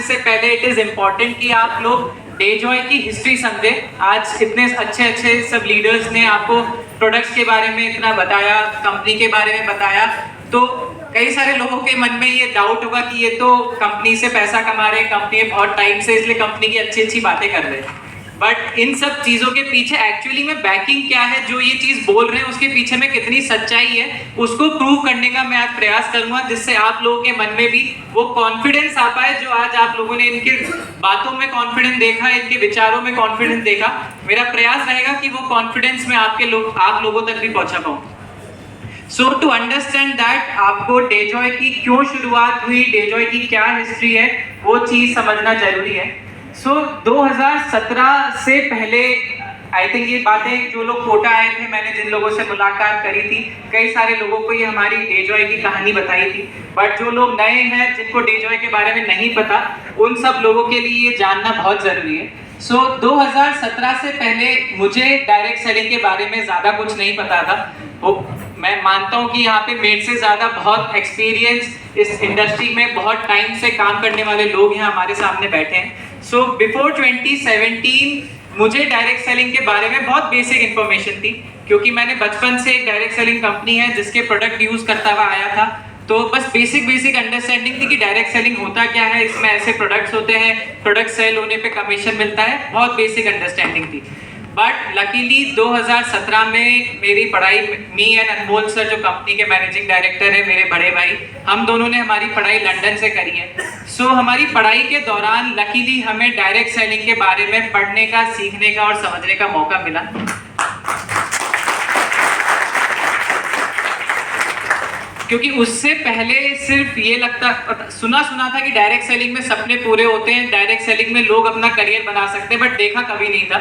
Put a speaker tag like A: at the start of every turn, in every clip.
A: से पहले it is important कि आप लोग डेजॉय की हिस्ट्री समझे। आज इतने अच्छे अच्छे सब लीडर्स ने आपको प्रोडक्ट्स के बारे में इतना बताया, कंपनी के बारे में बताया, तो कई सारे लोगों के मन में ये डाउट होगा कि ये तो कंपनी से पैसा कमा रहे हैं, कंपनी बहुत टाइम से, इसलिए कंपनी की अच्छी अच्छी बातें कर रहे हैं। बट इन सब चीज़ों के पीछे एक्चुअली में बैकिंग क्या है, जो ये चीज़ बोल रहे हैं उसके पीछे में कितनी सच्चाई है, उसको प्रूव करने का मैं आज प्रयास करूंगा, जिससे आप लोगों के मन में भी वो कॉन्फिडेंस आ पाए जो आज आप लोगों ने इनके बातों में कॉन्फिडेंस देखा, इनके विचारों में कॉन्फिडेंस देखा। मेरा प्रयास रहेगा कि वो कॉन्फिडेंस में आप लोगों तक भी पहुंचा पाऊँ। सो टू अंडरस्टैंड दैट, आपको डेजॉय की क्यों शुरुआत हुई, डेजॉय की क्या हिस्ट्री है, वो चीज़ समझना जरूरी है। सो 2017 से पहले आई थिंक ये बातें जो लोग कोटा आए थे, मैंने जिन लोगों से मुलाकात करी थी, कई सारे लोगों को ये हमारी डेजॉय की कहानी बताई थी। बट जो लोग नए हैं, जिनको डेजॉय के बारे में नहीं पता, उन सब लोगों के लिए ये जानना बहुत ज़रूरी है। सो 2017 से पहले मुझे डायरेक्ट सेलिंग के बारे में ज़्यादा कुछ नहीं पता था। मैं मानता हूँ कि यहाँ पे मेरे से ज़्यादा बहुत एक्सपीरियंस इस इंडस्ट्री में बहुत टाइम से काम करने वाले लोग यहाँ हमारे सामने बैठे हैं। सो बिफोर 2017 मुझे डायरेक्ट सेलिंग के बारे में बहुत बेसिक इन्फॉर्मेशन थी, क्योंकि मैंने बचपन से एक डायरेक्ट सेलिंग कंपनी है जिसके प्रोडक्ट यूज़ करता हुआ आया था। तो बस बेसिक अंडरस्टैंडिंग थी कि डायरेक्ट सेलिंग होता क्या है, इसमें ऐसे प्रोडक्ट्स होते हैं, प्रोडक्ट सेल होने पे कमीशन मिलता है, बहुत बेसिक अंडरस्टैंडिंग थी। बट लकीली 2017 में मेरी पढ़ाई, मी एंड अनमोल सर जो कंपनी के मैनेजिंग डायरेक्टर है, मेरे बड़े भाई, हम दोनों ने हमारी पढ़ाई लंदन से करी है। सो हमारी पढ़ाई के दौरान लकीली हमें डायरेक्ट सेलिंग के बारे में पढ़ने का, सीखने का और समझने का मौका मिला। क्योंकि उससे पहले सिर्फ ये सुना था कि डायरेक्ट सेलिंग में सपने पूरे होते हैं, डायरेक्ट सेलिंग में लोग अपना करियर बना सकते हैं, बट देखा कभी नहीं था।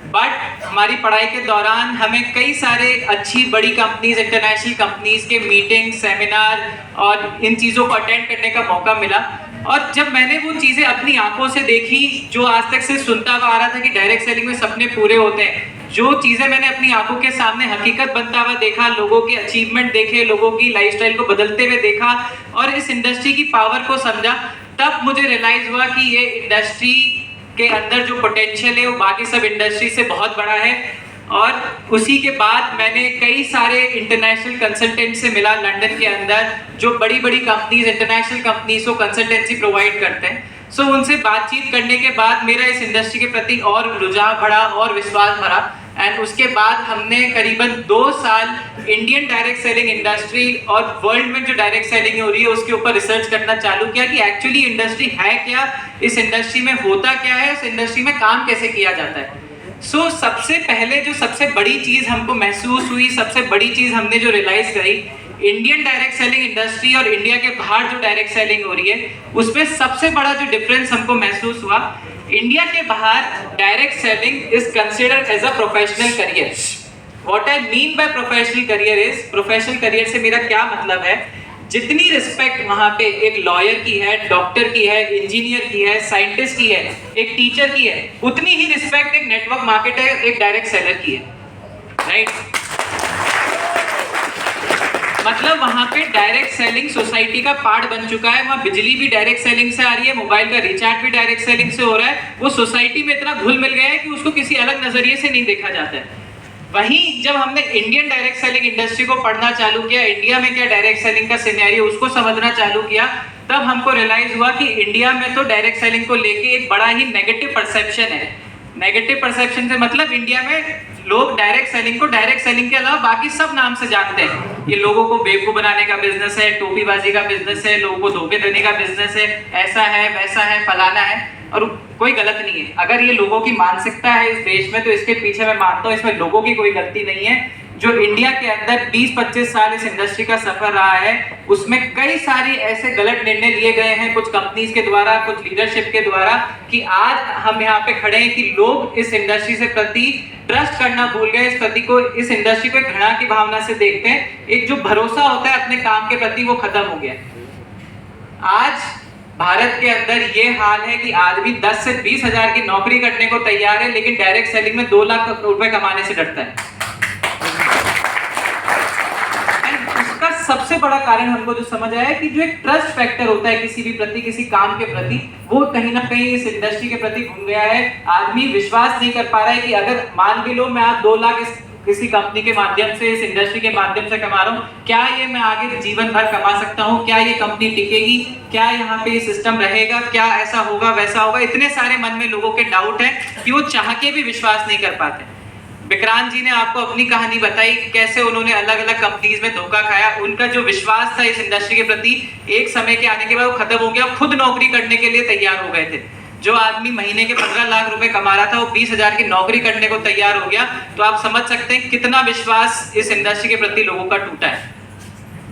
A: बट हमारी पढ़ाई के दौरान हमें कई सारे अच्छी बड़ी कंपनीज, इंटरनेशनल कंपनीज के मीटिंग, सेमिनार और इन चीज़ों को अटेंड करने का मौका मिला। और जब मैंने वो चीज़ें अपनी आंखों से देखी, जो आज तक से सुनता हुआ आ रहा था कि डायरेक्ट सेलिंग में सपने पूरे होते हैं, जो चीज़ें मैंने अपनी आंखों के सामने हकीकत बनता हुआ देखा, लोगों के अचीवमेंट देखे, लोगों की लाइफस्टाइल को बदलते हुए देखा और इस इंडस्ट्री की पावर को समझा, तब मुझे रियलाइज हुआ कि ये इंडस्ट्री के अंदर जो पोटेंशियल है वो बाकी सब इंडस्ट्री से बहुत बड़ा है। और उसी के बाद मैंने कई सारे इंटरनेशनल कंसल्टेंट से मिला लंदन के अंदर, जो बड़ी बड़ी कंपनीज, इंटरनेशनल कंपनीज को कंसल्टेंसी प्रोवाइड करते हैं। सो उनसे बातचीत करने के बाद मेरा इस इंडस्ट्री के प्रति और रुझान बढ़ा और विश्वास बढ़ा। एंड उसके बाद हमने करीबन 2 साल इंडियन डायरेक्ट सेलिंग इंडस्ट्री और वर्ल्ड में जो डायरेक्ट सेलिंग हो रही है उसके ऊपर रिसर्च करना चालू किया कि एक्चुअली इंडस्ट्री है क्या, इस इंडस्ट्री में होता क्या है, इस इंडस्ट्री में काम कैसे किया जाता है। सो सबसे पहले जो सबसे बड़ी चीज़ हमको महसूस हुई, सबसे बड़ी चीज़ हमने जो रियलाइज़ करी, इंडियन डायरेक्ट सेलिंग इंडस्ट्री और इंडिया के बाहर जो डायरेक्ट सेलिंग हो रही है, उसमें सबसे बड़ा जो डिफरेंस हमको महसूस हुआ, इंडिया के बाहर direct selling is considered as a professional career. What I mean by professional career is, professional career से मेरा क्या मतलब है, जितनी रिस्पेक्ट वहाँ पे एक लॉयर की है, डॉक्टर की है, इंजीनियर की है, साइंटिस्ट की है, एक टीचर की है, उतनी ही रिस्पेक्ट एक नेटवर्क मार्केटर, एक डायरेक्ट सेलर की है, राइट? मतलब वहाँ पे डायरेक्ट सेलिंग सोसाइटी का पार्ट बन चुका है। वहाँ बिजली भी डायरेक्ट सेलिंग से आ रही है, मोबाइल का रिचार्ज भी डायरेक्ट सेलिंग से हो रहा है। वो सोसाइटी में इतना घुल मिल गया है कि उसको किसी अलग नजरिए से नहीं देखा जाता है। वहीं जब हमने इंडियन डायरेक्ट सेलिंग इंडस्ट्री को पढ़ना चालू किया, इंडिया में क्या डायरेक्ट सेलिंग का सिनेरियो उसको समझना चालू किया, तब हमको रियलाइज हुआ कि इंडिया में तो डायरेक्ट सेलिंग को लेके एक बड़ा ही नेगेटिव परसेप्शन है। नेगेटिव परसेप्शन से मतलब इंडिया में लोग डायरेक्ट सेलिंग को डायरेक्ट सेलिंग के अलावा बाकी सब नाम से जानते हैं। ये लोगों को बेवकूफ बनाने का बिजनेस है, टोपीबाजी का बिजनेस है, लोगों को धोखे देने का बिजनेस है, ऐसा है, वैसा है, फलाना है। और कोई गलत नहीं है, अगर ये लोगों की मानसिकता है इस देश में, तो इसके पीछे मैं मानता हूँ इसमें लोगों की कोई गलती नहीं है। जो इंडिया के अंदर 20-25 साल इस इंडस्ट्री का सफर रहा है, उसमें कई सारी ऐसे गलत निर्णय लिए गए हैं, कुछ कंपनीज के द्वारा, कुछ लीडरशिप के द्वारा, कि आज हम यहाँ पे खड़े हैं कि लोग इस इंडस्ट्री से प्रति ट्रस्ट करना भूल गए, इस इंडस्ट्री को घृणा की भावना से देखते हैं। एक जो भरोसा होता है अपने काम के प्रति, वो खत्म हो गया। आज भारत के अंदर ये हाल है कि आदमी 10 से 20 हजार की नौकरी करने को तैयार है, लेकिन डायरेक्ट सेलिंग में 2 लाख रुपए कमाने से डरता है। उसका सबसे सबसे बड़ा कारण हमको जो समझ आया है कि जो एक ट्रस्ट फैक्टर होता है किसी भी प्रति, किसी काम के प्रति, वो कहीं ना कहीं इस इंडस्ट्री के प्रति घूम गया है। आदमी विश्वास नहीं कर पा रहा है कि अगर मान के लो मैं आज 2 लाख किसी कंपनी के माध्यम से, इस इंडस्ट्री के माध्यम से कमा रहा हूँ, क्या ये मैं आगे जीवन भर कमा सकता हूँ? क्या ये कंपनी टिकेगी? क्या यहाँ पे सिस्टम रहेगा? क्या ऐसा होगा वैसा होगा? इतने सारे मन में लोगों के डाउट है कि वो चाह के भी विश्वास नहीं कर पाते। विक्रांत जी ने आपको अपनी कहानी बताई, कैसे उन्होंने अलग अलग कंपनीज में धोखा खाया। उनका जो विश्वास था इस इंडस्ट्री के प्रति, एक समय के आने के बाद वो खत्म हो गया। खुद नौकरी करने के लिए तैयार हो गए थे। जो आदमी महीने के 15 लाख रुपए कमा रहा था, वो 20,000 की नौकरी करने को तैयार हो गया। तो आप समझ सकते हैं कितना विश्वास इस इंडस्ट्री के प्रति लोगों का टूटा है।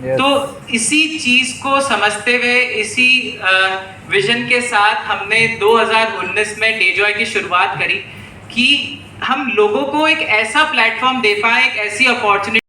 A: Yes. तो इसी चीज को समझते हुए, इसी विजन के साथ हमने 2019 में डेजॉय की शुरुआत करी कि हम लोगों को एक ऐसा प्लेटफॉर्म दे पाए, एक ऐसी अपॉर्चुनिटी